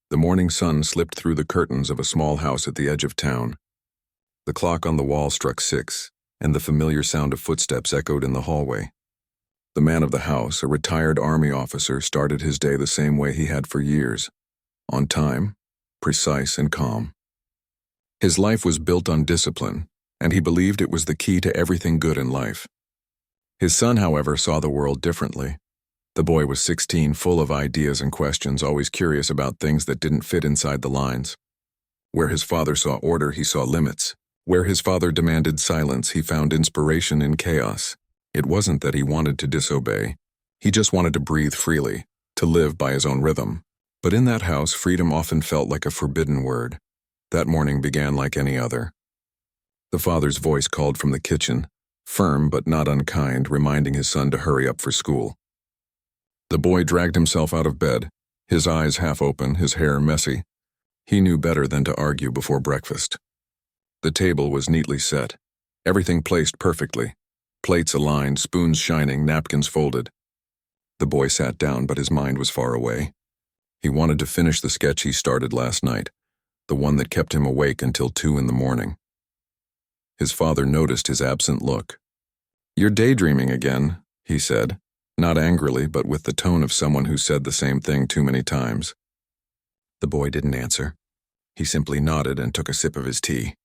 The morning sun slipped through the curtains of a small house at the edge of town. The clock on the wall struck 6, and the familiar sound of footsteps echoed in the hallway. The man of the house, a retired army officer, started his day the same way he had for years, on time, precise and calm. His life was built on discipline, and he believed it was the key to everything good in life. His son, however, saw the world differently. The boy was 16, full of ideas and questions, always curious about things that didn't fit inside the lines. Where his father saw order, he saw limits. Where his father demanded silence, he found inspiration in chaos. It wasn't that he wanted to disobey. He just wanted to breathe freely, to live by his own rhythm. But in that house, freedom often felt like a forbidden word. That morning began like any other. The father's voice called from the kitchen, firm but not unkind, reminding his son to hurry up for school. The boy dragged himself out of bed, his eyes half open, his hair messy. He knew better than to argue before breakfast. The table was neatly set, everything placed perfectly, plates aligned, spoons shining, napkins folded. The boy sat down, but his mind was far away. He wanted to finish the sketch he started last night, the one that kept him awake until 2 in the morning. His father noticed his absent look. "You're daydreaming again," he said, not angrily, but with the tone of someone who said the same thing too many times. The boy didn't answer. He simply nodded and took a sip of his tea.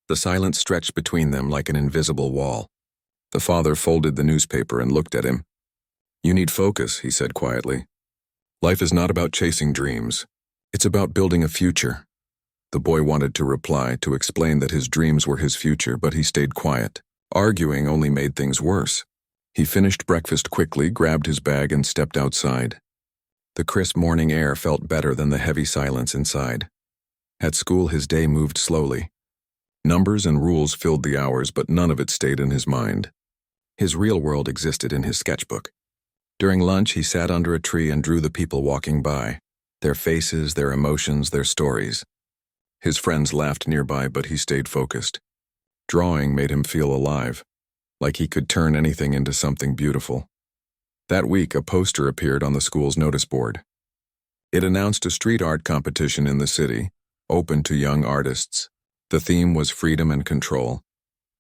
The silence stretched between them like an invisible wall. The father folded the newspaper and looked at him. "You need focus," he said quietly. "Life is not about chasing dreams. It's about building a future." The boy wanted to reply, to explain that his dreams were his future, but he stayed quiet. Arguing only made things worse. He finished breakfast quickly, grabbed his bag, and stepped outside. The crisp morning air felt better than the heavy silence inside. At school, his day moved slowly. Numbers and rules filled the hours, but none of it stayed in his mind. His real world existed in his sketchbook. During lunch, he sat under a tree and drew the people walking by, their faces, their emotions, their stories. His friends laughed nearby, but he stayed focused. Drawing made him feel alive, like he could turn anything into something beautiful. That week, a poster appeared on the school's notice board. It announced a street art competition in the city, open to young artists. The theme was freedom and control.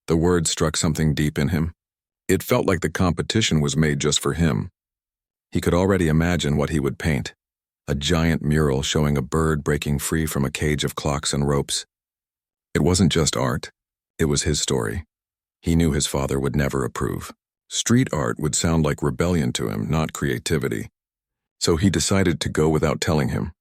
The word struck something deep in him. It felt like the competition was made just for him. He could already imagine what he would paint. A giant mural showing a bird breaking free from a cage of clocks and ropes. It wasn't just art. It was his story. He knew his father would never approve. Street art would sound like rebellion to him, not creativity. So he decided to go without telling him.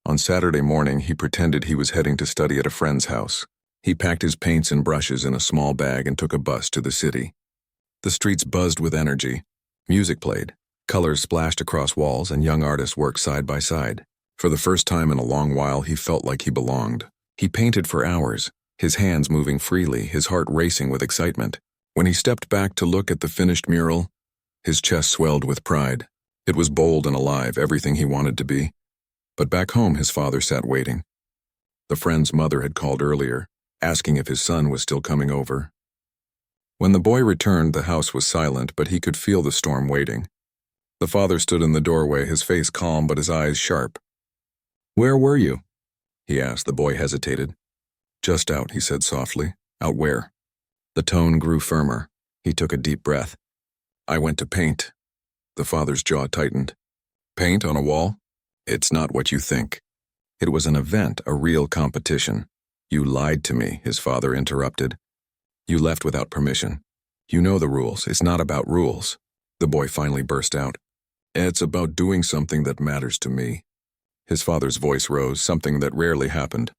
On Saturday morning, he pretended he was heading to study at a friend's house. He packed his paints and brushes in a small bag and took a bus to the city. The streets buzzed with energy. Music played. Colors splashed across walls, and young artists worked side by side. For the first time in a long while, he felt like he belonged. He painted for hours, his hands moving freely, his heart racing with excitement. When he stepped back to look at the finished mural, his chest swelled with pride. It was bold and alive, everything he wanted to be. But back home, his father sat waiting. The friend's mother had called earlier, asking if his son was still coming over. When the boy returned, the house was silent, but he could feel the storm waiting. The father stood in the doorway, his face calm but his eyes sharp. "Where were you?" he asked. The boy hesitated. "Just out," he said softly. "Out where?" The tone grew firmer. He took a deep breath. "I went to paint." The father's jaw tightened. "Paint on a wall? It's not what you think." It was an event, a real competition. "You lied to me," his father interrupted. "You left without permission. You know the rules. It's not about rules." The boy finally burst out. "It's about doing something that matters to me." His father's voice rose, something that rarely happened.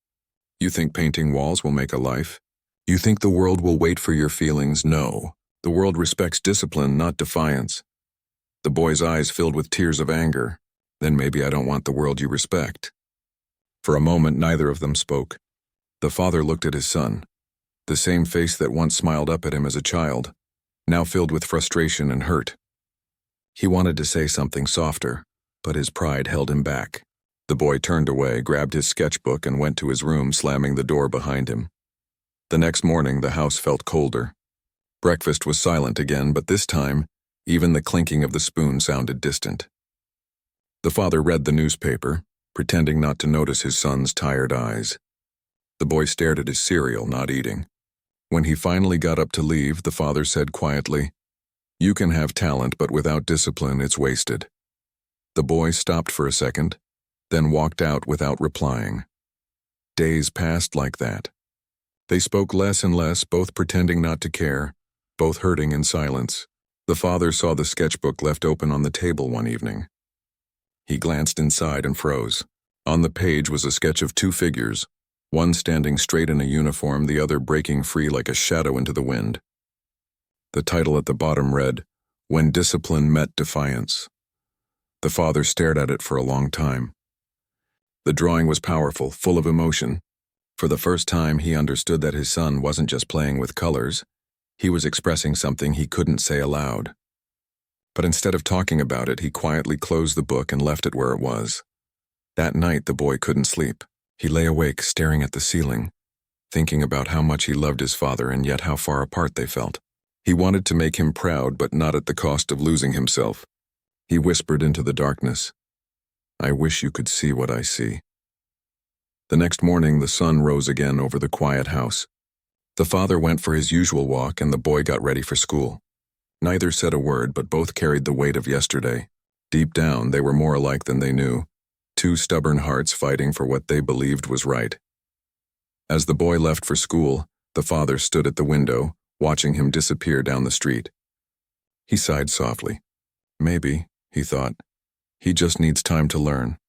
"You think painting walls will make a life? You think the world will wait for your feelings? No. The world respects discipline, not defiance." The boy's eyes filled with tears of anger. "Then maybe I don't want the world you respect." For a moment, neither of them spoke. The father looked at his son, the same face that once smiled up at him as a child, now filled with frustration and hurt. He wanted to say something softer, but his pride held him back. The boy turned away, grabbed his sketchbook, and went to his room, slamming the door behind him. The next morning, the house felt colder. Breakfast was silent again, but this time, even the clinking of the spoon sounded distant. The father read the newspaper, pretending not to notice his son's tired eyes. The boy stared at his cereal, not eating. When he finally got up to leave, the father said quietly, "You can have talent, but without discipline, it's wasted." The boy stopped for a second, then walked out without replying. Days passed like that. They spoke less and less, both pretending not to care, both hurting in silence. The father saw the sketchbook left open on the table one evening. He glanced inside and froze. On the page was a sketch of two figures, one standing straight in a uniform, the other breaking free like a shadow into the wind. The title at the bottom read, "When Discipline Met Defiance." The father stared at it for a long time. The drawing was powerful, full of emotion. For the first time, he understood that his son wasn't just playing with colors. He was expressing something he couldn't say aloud. But instead of talking about it, he quietly closed the book and left it where it was. That night, the boy couldn't sleep. He lay awake, staring at the ceiling, thinking about how much he loved his father and yet how far apart they felt. He wanted to make him proud, but not at the cost of losing himself. He whispered into the darkness, "I wish you could see what I see." The next morning, the sun rose again over the quiet house. The father went for his usual walk and the boy got ready for school. Neither said a word, but both carried the weight of yesterday. Deep down, they were more alike than they knew. Two stubborn hearts fighting for what they believed was right. As the boy left for school, the father stood at the window, watching him disappear down the street. He sighed softly. Maybe, he thought, he just needs time to learn.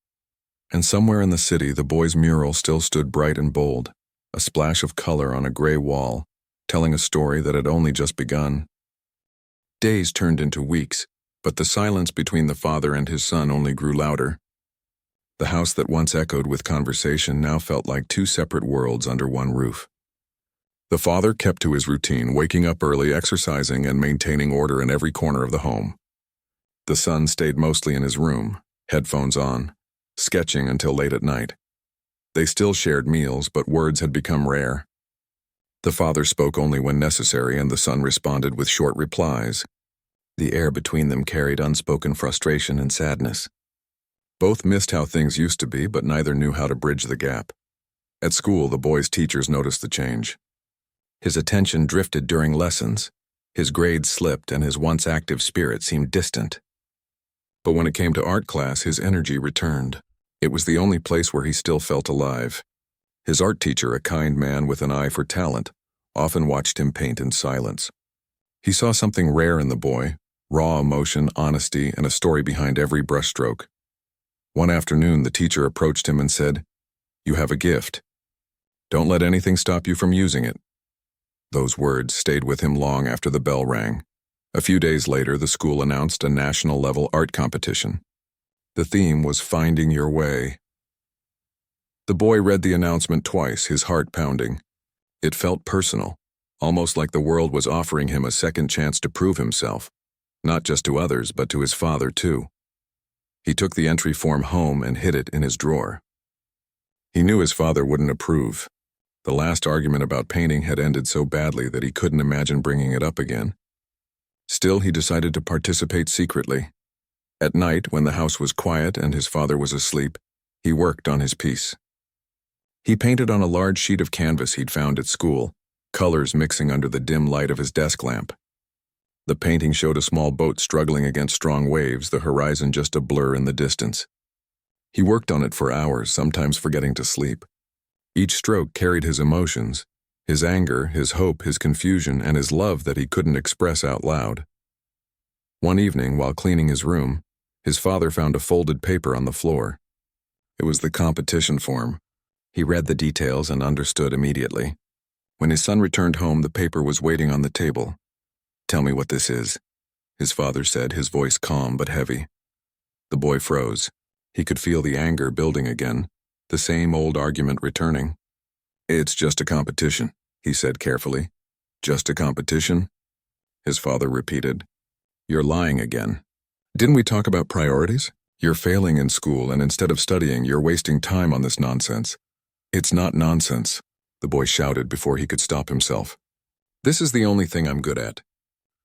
And somewhere in the city, the boy's mural still stood bright and bold, a splash of color on a gray wall, telling a story that had only just begun. Days turned into weeks, but the silence between the father and his son only grew louder. The house that once echoed with conversation now felt like two separate worlds under one roof. The father kept to his routine, waking up early, exercising, and maintaining order in every corner of the home. The son stayed mostly in his room, headphones on, sketching until late at night. They still shared meals, but words had become rare. The father spoke only when necessary, and the son responded with short replies. The air between them carried unspoken frustration and sadness. Both missed how things used to be, but neither knew how to bridge the gap. At school, the boy's teachers noticed the change. His attention drifted during lessons, his grades slipped, and his once active spirit seemed distant. But when it came to art class, his energy returned. It was the only place where he still felt alive. His art teacher, a kind man with an eye for talent, often watched him paint in silence. He saw something rare in the boy, raw emotion, honesty, and a story behind every brushstroke. One afternoon, the teacher approached him and said, "You have a gift. Don't let anything stop you from using it." Those words stayed with him long after the bell rang. A few days later, the school announced a national-level art competition. The theme was "Finding Your Way." The boy read the announcement twice, his heart pounding. It felt personal, almost like the world was offering him a second chance to prove himself, not just to others, but to his father, too. He took the entry form home and hid it in his drawer. He knew his father wouldn't approve. The last argument about painting had ended so badly that he couldn't imagine bringing it up again. Still, he decided to participate secretly. At night, when the house was quiet and his father was asleep, he worked on his piece. He painted on a large sheet of canvas he'd found at school, colors mixing under the dim light of his desk lamp. The painting showed a small boat struggling against strong waves, the horizon just a blur in the distance. He worked on it for hours, sometimes forgetting to sleep. Each stroke carried his emotions, his anger, his hope, his confusion, and his love that he couldn't express out loud. One evening, while cleaning his room, his father found a folded paper on the floor. It was the competition form. He read the details and understood immediately. When his son returned home, the paper was waiting on the table. "Tell me what this is," his father said, his voice calm but heavy. The boy froze. He could feel the anger building again, the same old argument returning. "It's just a competition," he said carefully. "Just a competition?" His father repeated. "You're lying again. Didn't we talk about priorities? You're failing in school, and instead of studying, you're wasting time on this nonsense." "It's not nonsense," the boy shouted before he could stop himself. "This is the only thing I'm good at.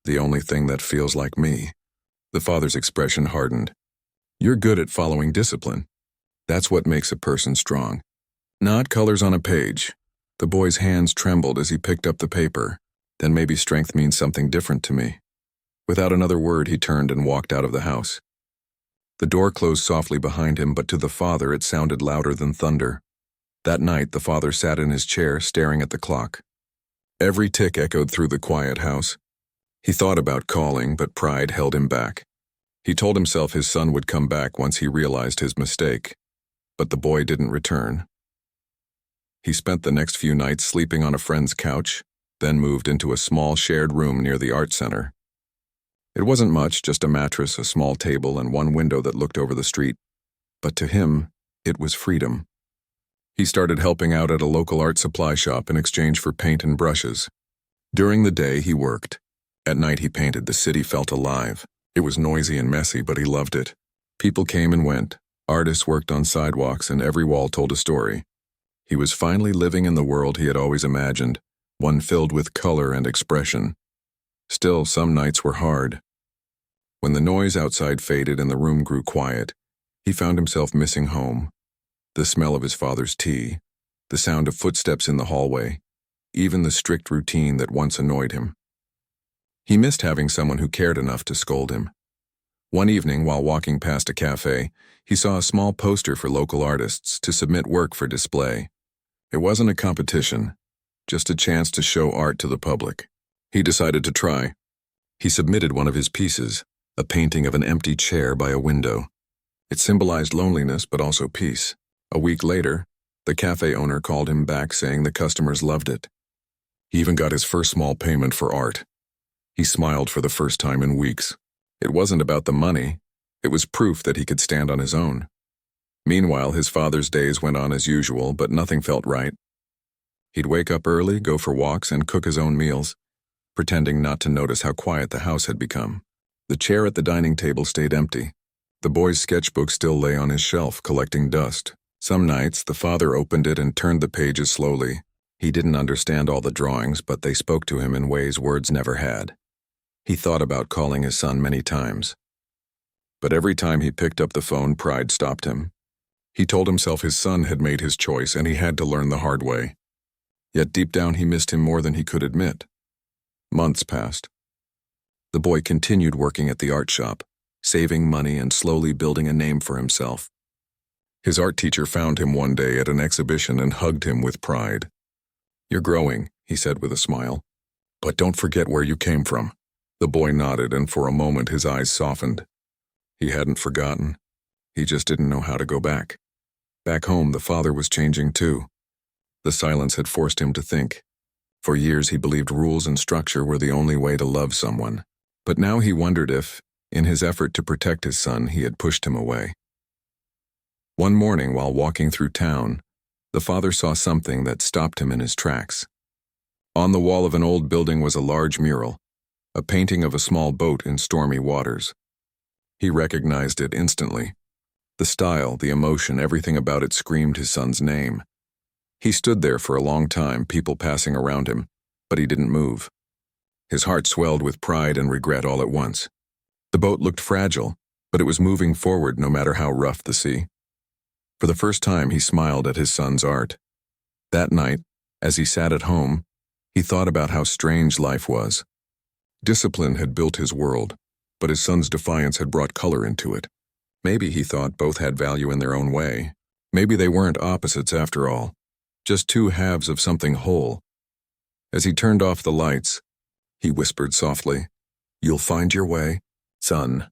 The only thing that feels like me." The father's expression hardened. "You're good at following discipline. That's what makes a person strong. Not colors on a page. The boy's hands trembled as he picked up the paper. Then maybe strength means something different to me. Without another word, he turned and walked out of the house. The door closed softly behind him, but to the father it sounded louder than thunder. That night, the father sat in his chair, staring at the clock. Every tick echoed through the quiet house. He thought about calling, but pride held him back. He told himself his son would come back once he realized his mistake. But the boy didn't return. He spent the next few nights sleeping on a friend's couch, then moved into a small shared room near the art center. It wasn't much, just a mattress, a small table, and one window that looked over the street. But to him, it was freedom. He started helping out at a local art supply shop in exchange for paint and brushes. During the day, he worked. At night, he painted. The city felt alive. It was noisy and messy, but he loved it. People came and went. Artists worked on sidewalks, and every wall told a story. He was finally living in the world he had always imagined, one filled with color and expression. Still, some nights were hard. When the noise outside faded and the room grew quiet, he found himself missing home. The smell of his father's tea, the sound of footsteps in the hallway, even the strict routine that once annoyed him. He missed having someone who cared enough to scold him. One evening, while walking past a cafe, he saw a small poster for local artists to submit work for display. It wasn't a competition, just a chance to show art to the public. He decided to try. He submitted one of his pieces, a painting of an empty chair by a window. It symbolized loneliness but also peace. A week later, the cafe owner called him back saying the customers loved it. He even got his first small payment for art. He smiled for the first time in weeks. It wasn't about the money. It was proof that he could stand on his own. Meanwhile, his father's days went on as usual, but nothing felt right. He'd wake up early, go for walks, and cook his own meals, pretending not to notice how quiet the house had become. The chair at the dining table stayed empty. The boy's sketchbook still lay on his shelf, collecting dust. Some nights, the father opened it and turned the pages slowly. He didn't understand all the drawings, but they spoke to him in ways words never had. He thought about calling his son many times. But every time he picked up the phone, pride stopped him. He told himself his son had made his choice and he had to learn the hard way. Yet deep down he missed him more than he could admit. Months passed. The boy continued working at the art shop, saving money and slowly building a name for himself. His art teacher found him one day at an exhibition and hugged him with pride. "You're growing," he said with a smile. "But don't forget where you came from." The boy nodded, and for a moment his eyes softened. He hadn't forgotten. He just didn't know how to go back. Back home, the father was changing too. The silence had forced him to think. For years he believed rules and structure were the only way to love someone. But now he wondered if, in his effort to protect his son, he had pushed him away. One morning, while walking through town, the father saw something that stopped him in his tracks. On the wall of an old building was a large mural, a painting of a small boat in stormy waters. He recognized it instantly. The style, the emotion, everything about it screamed his son's name. He stood there for a long time, people passing around him, but he didn't move. His heart swelled with pride and regret all at once. The boat looked fragile, but it was moving forward no matter how rough the sea. For the first time, he smiled at his son's art. That night, as he sat at home, he thought about how strange life was. Discipline had built his world, but his son's defiance had brought color into it. Maybe, he thought, both had value in their own way. Maybe they weren't opposites after all, just two halves of something whole. As he turned off the lights, he whispered softly, "You'll find your way, son."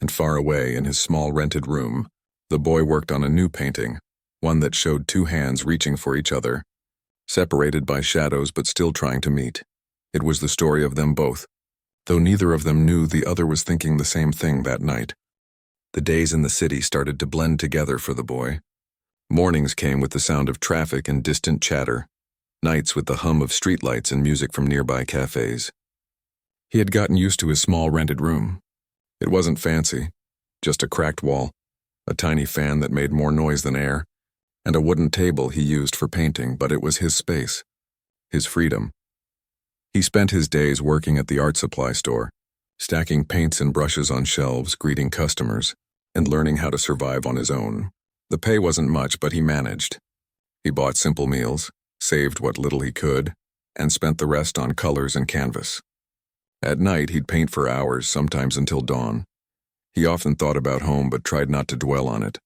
And far away in his small rented room, the boy worked on a new painting, one that showed two hands reaching for each other, separated by shadows but still trying to meet. It was the story of them both, though neither of them knew the other was thinking the same thing that night. The days in the city started to blend together for the boy. Mornings came with the sound of traffic and distant chatter, nights with the hum of streetlights and music from nearby cafes. He had gotten used to his small rented room. It wasn't fancy, just a cracked wall, a tiny fan that made more noise than air, and a wooden table he used for painting, but it was his space, his freedom. He spent his days working at the art supply store, stacking paints and brushes on shelves, greeting customers, and learning how to survive on his own. The pay wasn't much, but he managed. He bought simple meals, saved what little he could, and spent the rest on colors and canvas. At night, he'd paint for hours, sometimes until dawn. He often thought about home but tried not to dwell on it.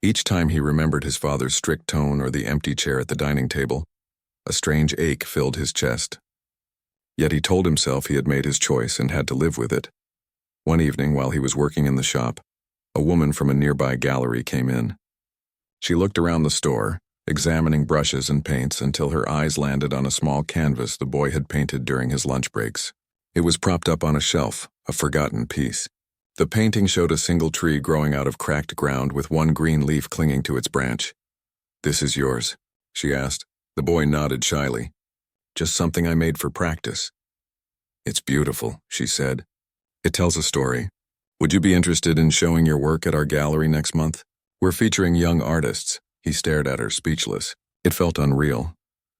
Each time he remembered his father's strict tone or the empty chair at the dining table, a strange ache filled his chest. Yet he told himself he had made his choice and had to live with it. One evening, while he was working in the shop, a woman from a nearby gallery came in. She looked around the store, examining brushes and paints until her eyes landed on a small canvas the boy had painted during his lunch breaks. It was propped up on a shelf, a forgotten piece. The painting showed a single tree growing out of cracked ground with one green leaf clinging to its branch. "This is yours," she asked. The boy nodded shyly. "Just something I made for practice." "It's beautiful," she said. "It tells a story. Would you be interested in showing your work at our gallery next month? We're featuring young artists." He stared at her, speechless. It felt unreal,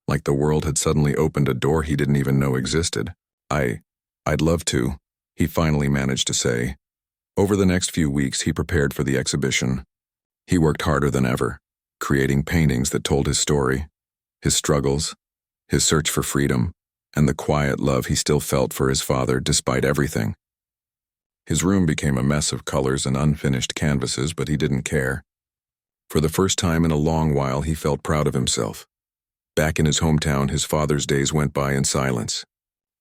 like the world had suddenly opened a door he didn't even know existed. I'd love to," he finally managed to say. Over the next few weeks, he prepared for the exhibition. He worked harder than ever, creating paintings that told his story, his struggles, his search for freedom, and the quiet love he still felt for his father despite everything. His room became a mess of colors and unfinished canvases, but he didn't care. For the first time in a long while, he felt proud of himself. Back in his hometown, his father's days went by in silence.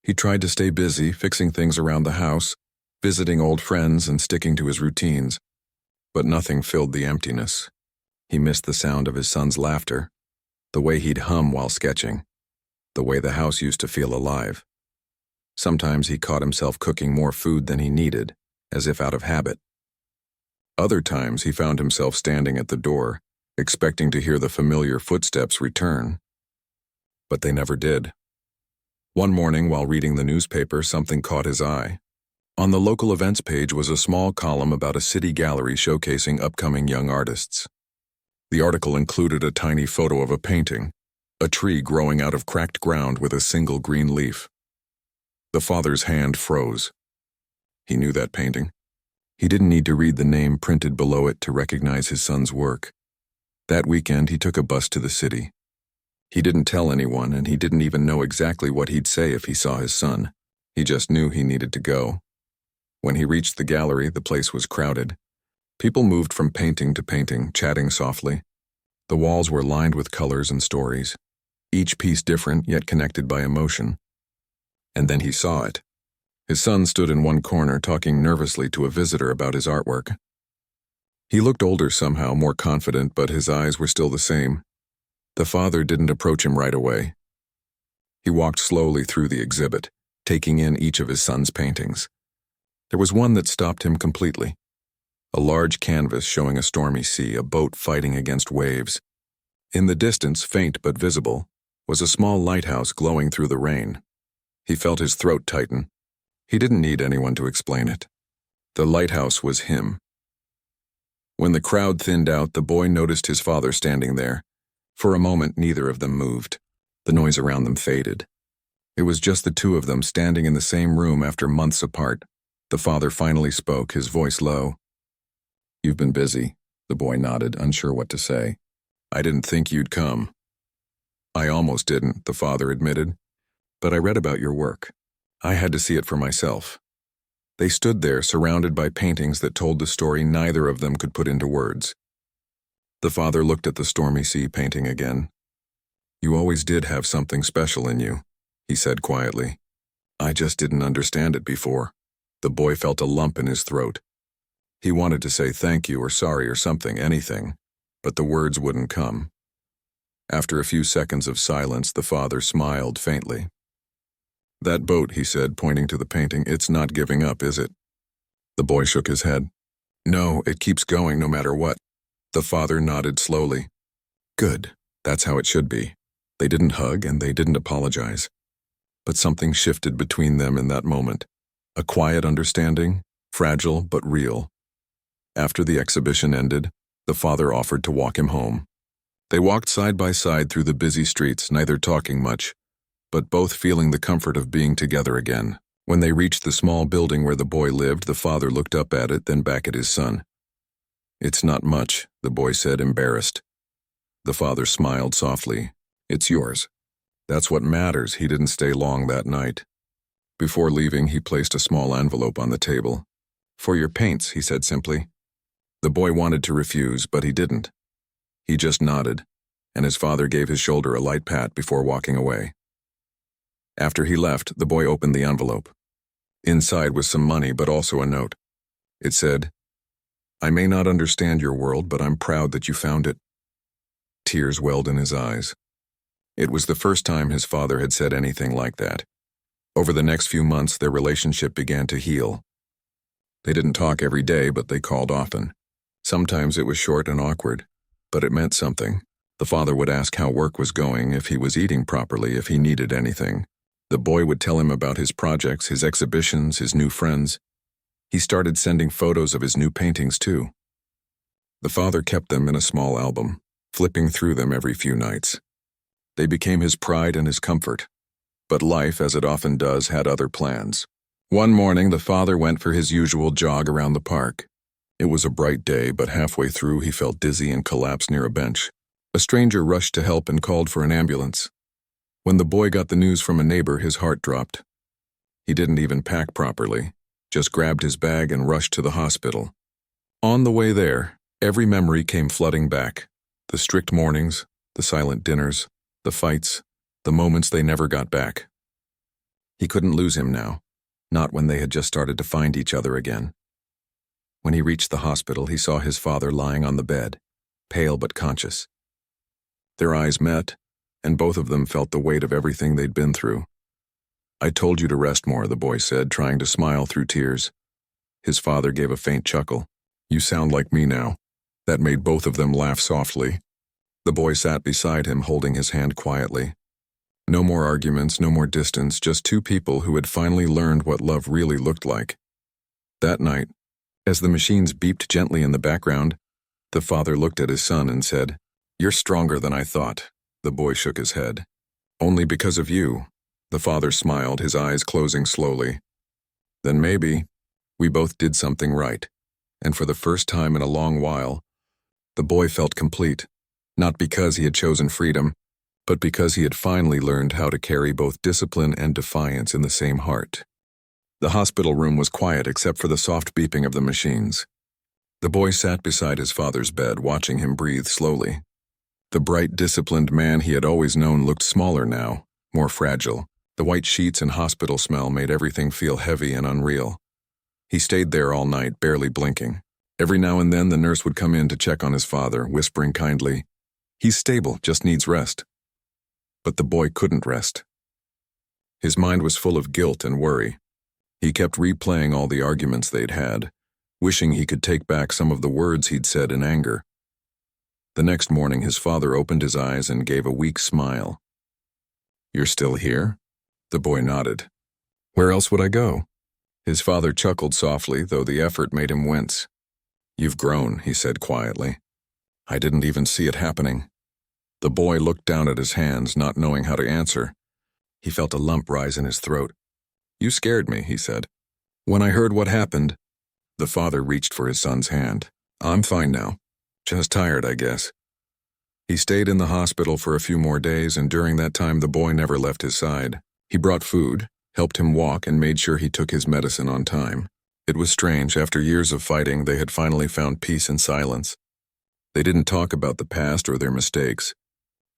He tried to stay busy, fixing things around the house, visiting old friends and sticking to his routines. But nothing filled the emptiness. He missed the sound of his son's laughter, the way he'd hum while sketching, the way the house used to feel alive. Sometimes he caught himself cooking more food than he needed, as if out of habit. Other times he found himself standing at the door, expecting to hear the familiar footsteps return. But they never did. One morning, while reading the newspaper, something caught his eye. On the local events page was a small column about a city gallery showcasing upcoming young artists. The article included a tiny photo of a painting, a tree growing out of cracked ground with a single green leaf. The father's hand froze. He knew that painting. He didn't need to read the name printed below it to recognize his son's work. That weekend, he took a bus to the city. He didn't tell anyone, and he didn't even know exactly what he'd say if he saw his son. He just knew he needed to go. When he reached the gallery, the place was crowded. People moved from painting to painting, chatting softly. The walls were lined with colors and stories, each piece different yet connected by emotion. And then he saw it. His son stood in one corner, talking nervously to a visitor about his artwork. He looked older somehow, more confident, but his eyes were still the same. The father didn't approach him right away. He walked slowly through the exhibit, taking in each of his son's paintings. There was one that stopped him completely. A large canvas showing a stormy sea, a boat fighting against waves. In the distance, faint but visible, was a small lighthouse glowing through the rain. He felt his throat tighten. He didn't need anyone to explain it. The lighthouse was him. When the crowd thinned out, the boy noticed his father standing there. For a moment, neither of them moved. The noise around them faded. It was just the two of them standing in the same room after months apart. The father finally spoke, his voice low. "You've been busy," the boy nodded, unsure what to say. "I didn't think you'd come." "I almost didn't," the father admitted. "But I read about your work. I had to see it for myself." They stood there, surrounded by paintings that told the story neither of them could put into words. The father looked at the stormy sea painting again. "You always did have something special in you," he said quietly. "I just didn't understand it before." The boy felt a lump in his throat. He wanted to say thank you or sorry or something, anything, but the words wouldn't come. After a few seconds of silence, the father smiled faintly. "That boat," he said, pointing to the painting, "it's not giving up, is it?" The boy shook his head. "No, it keeps going no matter what." The father nodded slowly. "Good, that's how it should be." They didn't hug and they didn't apologize. But something shifted between them in that moment. A quiet understanding, fragile but real. After the exhibition ended, the father offered to walk him home. They walked side by side through the busy streets, neither talking much, but both feeling the comfort of being together again. When they reached the small building where the boy lived, the father looked up at it, then back at his son. It's not much, the boy said, embarrassed. The father smiled softly. It's yours. That's what matters. He didn't stay long that night. Before leaving, he placed a small envelope on the table. For your paints, he said simply. The boy wanted to refuse, but he didn't. He just nodded, and his father gave his shoulder a light pat before walking away. After he left, the boy opened the envelope. Inside was some money, but also a note. It said, I may not understand your world, but I'm proud that you found it. Tears welled in his eyes. It was the first time his father had said anything like that. Over the next few months, their relationship began to heal. They didn't talk every day, but they called often. Sometimes it was short and awkward, but it meant something. The father would ask how work was going, if he was eating properly, if he needed anything. The boy would tell him about his projects, his exhibitions, his new friends. He started sending photos of his new paintings, too. The father kept them in a small album, flipping through them every few nights. They became his pride and his comfort. But life, as it often does, had other plans. One morning, the father went for his usual jog around the park. It was a bright day, but halfway through he felt dizzy and collapsed near a bench. A stranger rushed to help and called for an ambulance. When the boy got the news from a neighbor, his heart dropped. He didn't even pack properly, just grabbed his bag and rushed to the hospital. On the way there, every memory came flooding back. The strict mornings, the silent dinners, the fights, the moments they never got back. He couldn't lose him now, not when they had just started to find each other again. When he reached the hospital, he saw his father lying on the bed, pale but conscious. Their eyes met, and both of them felt the weight of everything they'd been through. I told you to rest more, the boy said, trying to smile through tears. His father gave a faint chuckle. You sound like me now. That made both of them laugh softly. The boy sat beside him, holding his hand quietly. No more arguments, no more distance, just two people who had finally learned what love really looked like. That night, as the machines beeped gently in the background, the father looked at his son and said, You're stronger than I thought. The boy shook his head. Only because of you. The father smiled, his eyes closing slowly. Then maybe we both did something right. And for the first time in a long while, the boy felt complete, not because he had chosen freedom, but because he had finally learned how to carry both discipline and defiance in the same heart. The hospital room was quiet except for the soft beeping of the machines. The boy sat beside his father's bed, watching him breathe slowly. The bright, disciplined man he had always known looked smaller now, more fragile. The white sheets and hospital smell made everything feel heavy and unreal. He stayed there all night, barely blinking. Every now and then the nurse would come in to check on his father, whispering kindly, He's stable, just needs rest. But the boy couldn't rest. His mind was full of guilt and worry. He kept replaying all the arguments they'd had, wishing he could take back some of the words he'd said in anger. The next morning his father opened his eyes and gave a weak smile. You're still here? The boy nodded. Where else would I go? His father chuckled softly, though the effort made him wince. You've grown, he said quietly. I didn't even see it happening. The boy looked down at his hands, not knowing how to answer. He felt a lump rise in his throat. You scared me, he said. When I heard what happened, the father reached for his son's hand. I'm fine now. Just tired, I guess. He stayed in the hospital for a few more days, and during that time the boy never left his side. He brought food, helped him walk, and made sure he took his medicine on time. It was strange. After years of fighting, they had finally found peace and silence. They didn't talk about the past or their mistakes.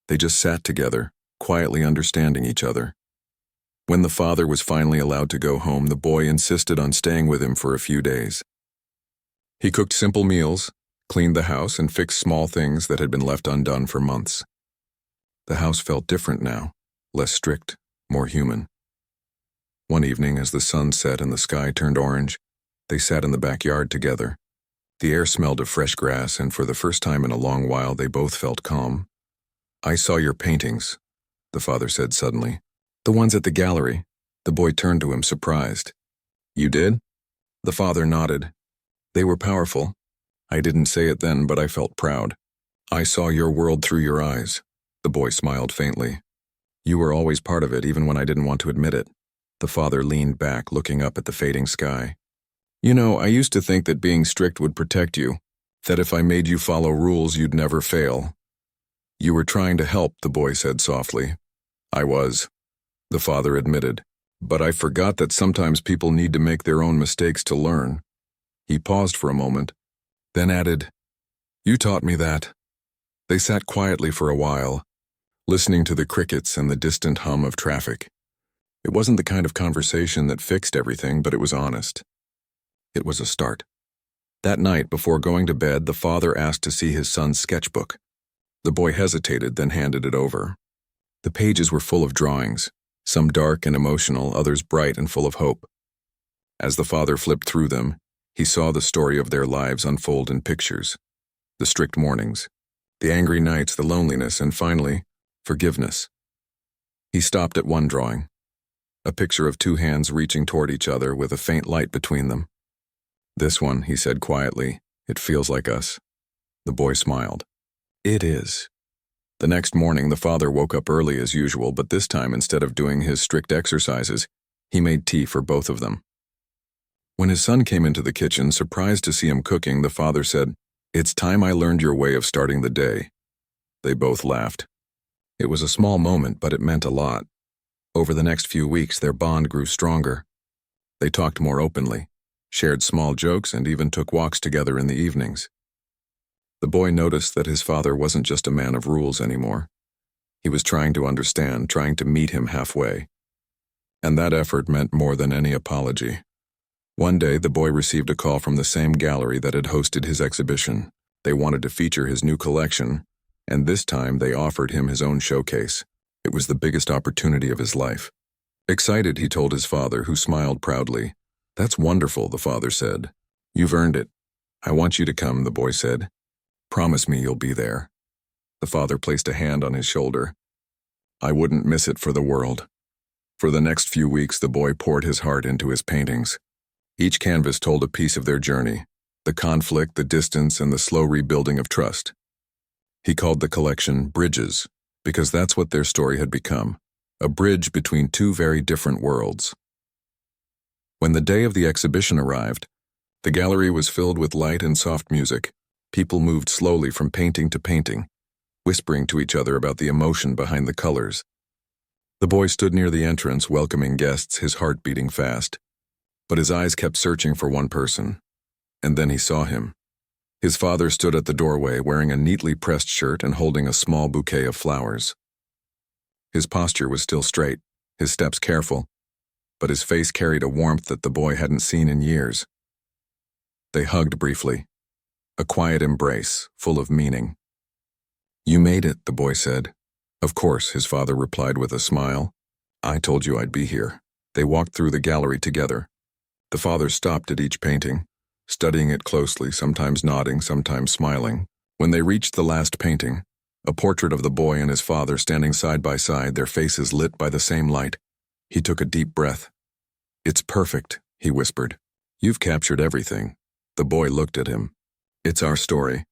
They just sat together, quietly understanding each other. When the father was finally allowed to go home, the boy insisted on staying with him for a few days. He cooked simple meals, cleaned the house, and fixed small things that had been left undone for months. The house felt different now, less strict, more human. One evening, as the sun set and the sky turned orange, they sat in the backyard together. The air smelled of fresh grass, and for the first time in a long while, they both felt calm. I saw your paintings, the father said suddenly. The ones at the gallery. The boy turned to him, surprised. You did? The father nodded. They were powerful. I didn't say it then, but I felt proud. I saw your world through your eyes. The boy smiled faintly. You were always part of it, even when I didn't want to admit it. The father leaned back, looking up at the fading sky. You know, I used to think that being strict would protect you. That if I made you follow rules, you'd never fail. You were trying to help, the boy said softly. I was, the father admitted. But I forgot that sometimes people need to make their own mistakes to learn. He paused for a moment, then added, You taught me that. They sat quietly for a while, listening to the crickets and the distant hum of traffic. It wasn't the kind of conversation that fixed everything, but it was honest. It was a start. That night, before going to bed, the father asked to see his son's sketchbook. The boy hesitated, then handed it over. The pages were full of drawings, some dark and emotional, others bright and full of hope. As the father flipped through them, he saw the story of their lives unfold in pictures. The strict mornings, the angry nights, the loneliness, and finally, forgiveness. He stopped at one drawing, a picture of two hands reaching toward each other with a faint light between them. This one, he said quietly, it feels like us. The boy smiled. It is. The next morning, the father woke up early as usual, but this time, instead of doing his strict exercises, he made tea for both of them. When his son came into the kitchen, surprised to see him cooking, the father said, It's time I learned your way of starting the day. They both laughed. It was a small moment, but it meant a lot. Over the next few weeks, their bond grew stronger. They talked more openly, shared small jokes, and even took walks together in the evenings. The boy noticed that his father wasn't just a man of rules anymore. He was trying to understand, trying to meet him halfway. And that effort meant more than any apology. One day, the boy received a call from the same gallery that had hosted his exhibition. They wanted to feature his new collection, and this time they offered him his own showcase. It was the biggest opportunity of his life. Excited, he told his father, who smiled proudly. That's wonderful, the father said. You've earned it. I want you to come, the boy said. Promise me you'll be there. The father placed a hand on his shoulder. I wouldn't miss it for the world. For the next few weeks, the boy poured his heart into his paintings. Each canvas told a piece of their journey, the conflict, the distance, and the slow rebuilding of trust. He called the collection Bridges, because that's what their story had become, a bridge between two very different worlds. When the day of the exhibition arrived, the gallery was filled with light and soft music. People moved slowly from painting to painting, whispering to each other about the emotion behind the colors. The boy stood near the entrance, welcoming guests, his heart beating fast. But his eyes kept searching for one person. And then he saw him. His father stood at the doorway, wearing a neatly pressed shirt and holding a small bouquet of flowers. His posture was still straight, his steps careful, but his face carried a warmth that the boy hadn't seen in years. They hugged briefly. A quiet embrace, full of meaning. You made it, the boy said. Of course, his father replied with a smile. I told you I'd be here. They walked through the gallery together. The father stopped at each painting, studying it closely, sometimes nodding, sometimes smiling. When they reached the last painting, a portrait of the boy and his father standing side by side, their faces lit by the same light, he took a deep breath. It's perfect, he whispered. You've captured everything. The boy looked at him. It's our story.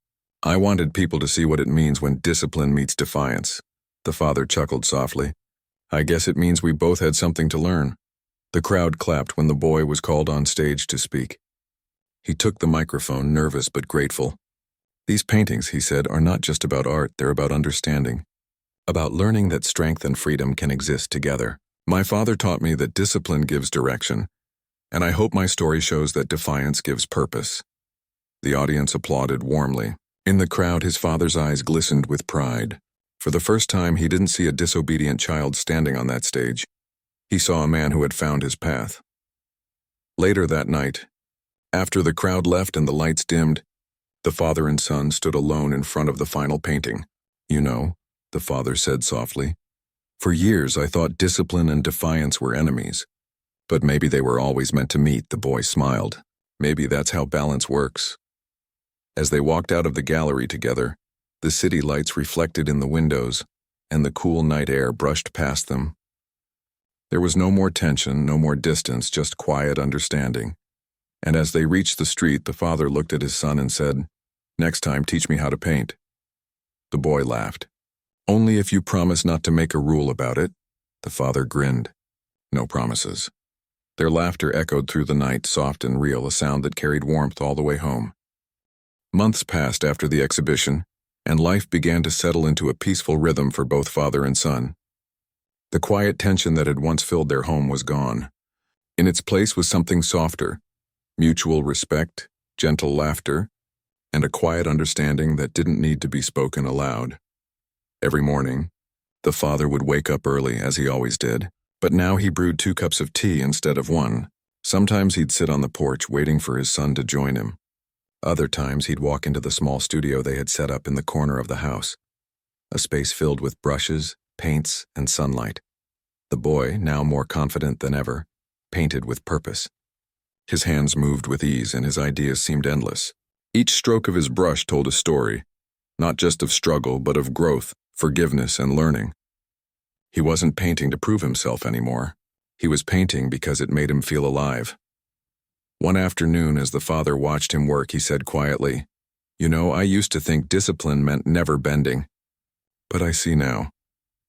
I wanted people to see what it means when discipline meets defiance. The father chuckled softly. I guess it means we both had something to learn. The crowd clapped when the boy was called on stage to speak. He took the microphone, nervous but grateful. These paintings, he said, are not just about art, they're about understanding. About learning that strength and freedom can exist together. My father taught me that discipline gives direction, and I hope my story shows that defiance gives purpose. The audience applauded warmly. In the crowd, his father's eyes glistened with pride. For the first time, he didn't see a disobedient child standing on that stage. He saw a man who had found his path. Later that night, after the crowd left and the lights dimmed, the father and son stood alone in front of the final painting. You know, the father said softly. For years, I thought discipline and defiance were enemies. But maybe they were always meant to meet, the boy smiled. Maybe that's how balance works. As they walked out of the gallery together, the city lights reflected in the windows, and the cool night air brushed past them. There was no more tension, no more distance, just quiet understanding. And as they reached the street, the father looked at his son and said, Next time, teach me how to paint. The boy laughed. Only if you promise not to make a rule about it. The father grinned. No promises. Their laughter echoed through the night, soft and real, a sound that carried warmth all the way home. Months passed after the exhibition, and life began to settle into a peaceful rhythm for both father and son. The quiet tension that had once filled their home was gone. In its place was something softer, mutual respect, gentle laughter, and a quiet understanding that didn't need to be spoken aloud. Every morning, the father would wake up early, as he always did, but now he brewed 2 cups of tea instead of 1. Sometimes he'd sit on the porch waiting for his son to join him. Other times he'd walk into the small studio they had set up in the corner of the house, a space filled with brushes, paints, and sunlight. The boy, now more confident than ever, painted with purpose. His hands moved with ease and his ideas seemed endless. Each stroke of his brush told a story, not just of struggle, but of growth, forgiveness, and learning. He wasn't painting to prove himself anymore. He was painting because it made him feel alive. One afternoon, as the father watched him work, he said quietly, "You know, I used to think discipline meant never bending. But I see now.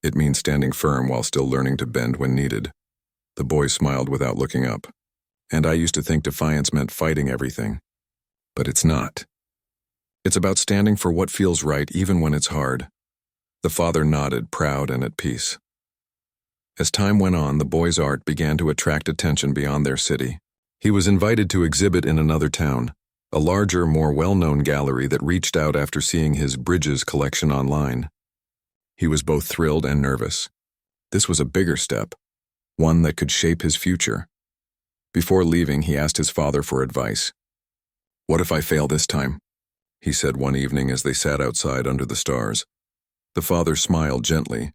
It means standing firm while still learning to bend when needed." The boy smiled without looking up. "And I used to think defiance meant fighting everything. But it's not. It's about standing for what feels right even when it's hard." The father nodded, proud and at peace. As time went on, the boy's art began to attract attention beyond their city. He was invited to exhibit in another town, a larger, more well-known gallery that reached out after seeing his Bridges collection online. He was both thrilled and nervous. This was a bigger step, one that could shape his future. Before leaving, he asked his father for advice. "What if I fail this time?" he said one evening as they sat outside under the stars. The father smiled gently.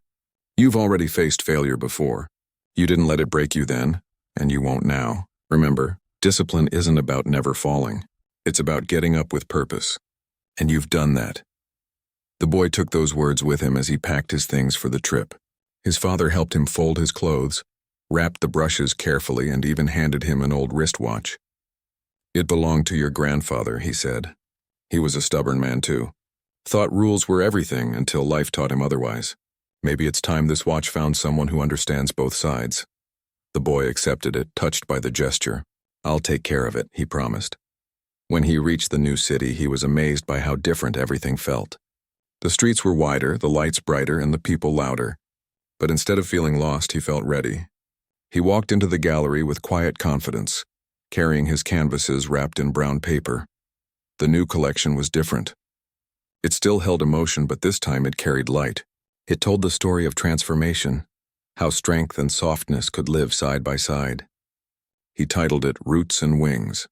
"You've already faced failure before. You didn't let it break you then, and you won't now. Remember, discipline isn't about never falling. It's about getting up with purpose. And you've done that." The boy took those words with him as he packed his things for the trip. His father helped him fold his clothes, wrapped the brushes carefully, and even handed him an old wristwatch. "It belonged to your grandfather," he said. "He was a stubborn man too. Thought rules were everything until life taught him otherwise. Maybe it's time this watch found someone who understands both sides." The boy accepted it, touched by the gesture. "I'll take care of it," he promised. When he reached the new city, he was amazed by how different everything felt. The streets were wider, the lights brighter, and the people louder. But instead of feeling lost, he felt ready. He walked into the gallery with quiet confidence, carrying his canvases wrapped in brown paper. The new collection was different. It still held emotion, but this time it carried light. It told the story of transformation, how strength and softness could live side by side. He titled it Roots and Wings.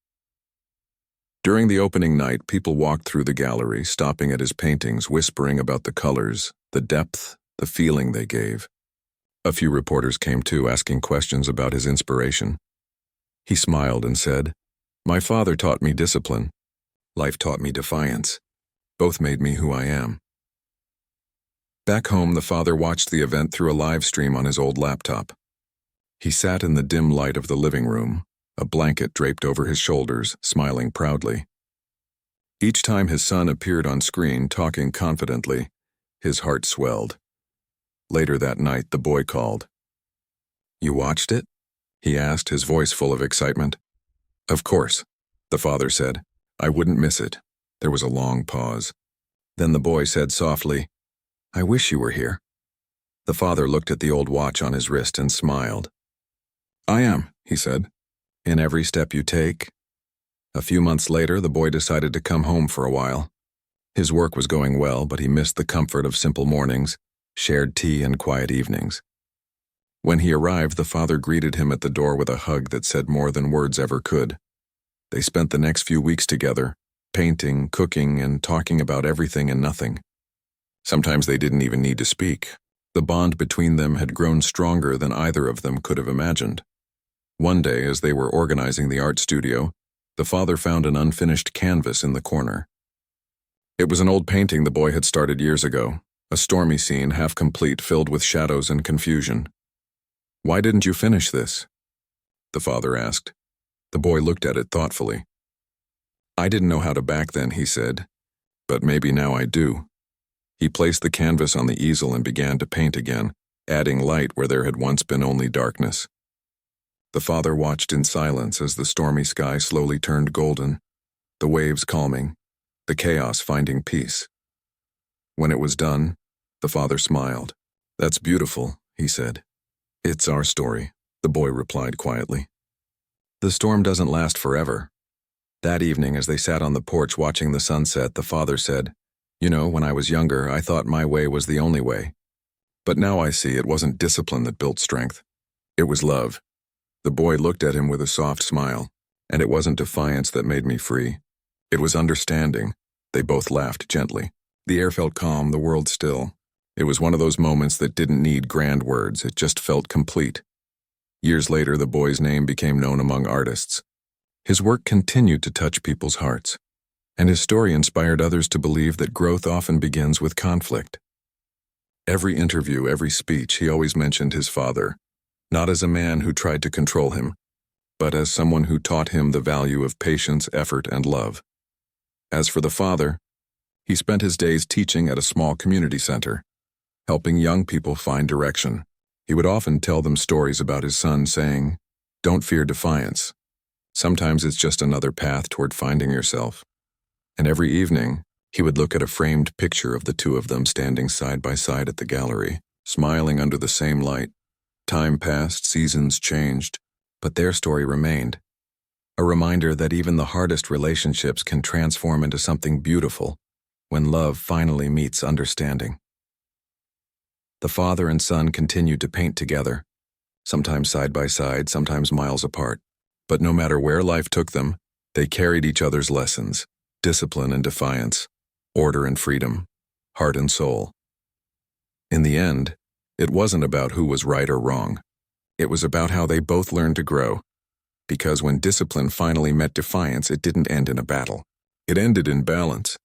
During the opening night, people walked through the gallery, stopping at his paintings, whispering about the colors, the depth, the feeling they gave. A few reporters came too, asking questions about his inspiration. He smiled and said, "My father taught me discipline. Life taught me defiance. Both made me who I am." Back home, the father watched the event through a live stream on his old laptop. He sat in the dim light of the living room, a blanket draped over his shoulders, smiling proudly. Each time his son appeared on screen, talking confidently, his heart swelled. Later that night, the boy called. "You watched it?" he asked, his voice full of excitement. "Of course," the father said. "I wouldn't miss it." There was a long pause. Then the boy said softly, "I wish you were here." The father looked at the old watch on his wrist and smiled. "I am," he said. "In every step you take." A few months later, the boy decided to come home for a while. His work was going well, but he missed the comfort of simple mornings, shared tea, and quiet evenings. When he arrived, the father greeted him at the door with a hug that said more than words ever could. They spent the next few weeks together, painting, cooking, and talking about everything and nothing. Sometimes they didn't even need to speak. The bond between them had grown stronger than either of them could have imagined. One day, as they were organizing the art studio, the father found an unfinished canvas in the corner. It was an old painting the boy had started years ago, a stormy scene, half complete, filled with shadows and confusion. "Why didn't you finish this?" the father asked. The boy looked at it thoughtfully. "I didn't know how to back then," he said, "but maybe now I do." He placed the canvas on the easel and began to paint again, adding light where there had once been only darkness. The father watched in silence as the stormy sky slowly turned golden, the waves calming, the chaos finding peace. When it was done, the father smiled. "That's beautiful," he said. "It's our story," the boy replied quietly. The storm doesn't last forever. That evening, as they sat on the porch watching the sunset, the father said, "You know, when I was younger, I thought my way was the only way. But now I see it wasn't discipline that built strength. It was love." The boy looked at him with a soft smile. "And it wasn't defiance that made me free. It was understanding." They both laughed gently. The air felt calm, the world still. It was one of those moments that didn't need grand words, it just felt complete. Years later, the boy's name became known among artists. His work continued to touch people's hearts, and his story inspired others to believe that growth often begins with conflict. Every interview, every speech, he always mentioned his father, not as a man who tried to control him, but as someone who taught him the value of patience, effort, and love. As for the father, he spent his days teaching at a small community center, helping young people find direction. He would often tell them stories about his son, saying, "Don't fear defiance. Sometimes it's just another path toward finding yourself." And every evening, he would look at a framed picture of the two of them standing side by side at the gallery, smiling under the same light. Time passed, seasons changed, but their story remained. A reminder that even the hardest relationships can transform into something beautiful when love finally meets understanding. The father and son continued to paint together, sometimes side by side, sometimes miles apart. But no matter where life took them, they carried each other's lessons: discipline and defiance, order and freedom, heart and soul. In the end, it wasn't about who was right or wrong. It was about how they both learned to grow. Because when discipline finally met defiance, it didn't end in a battle. It ended in balance.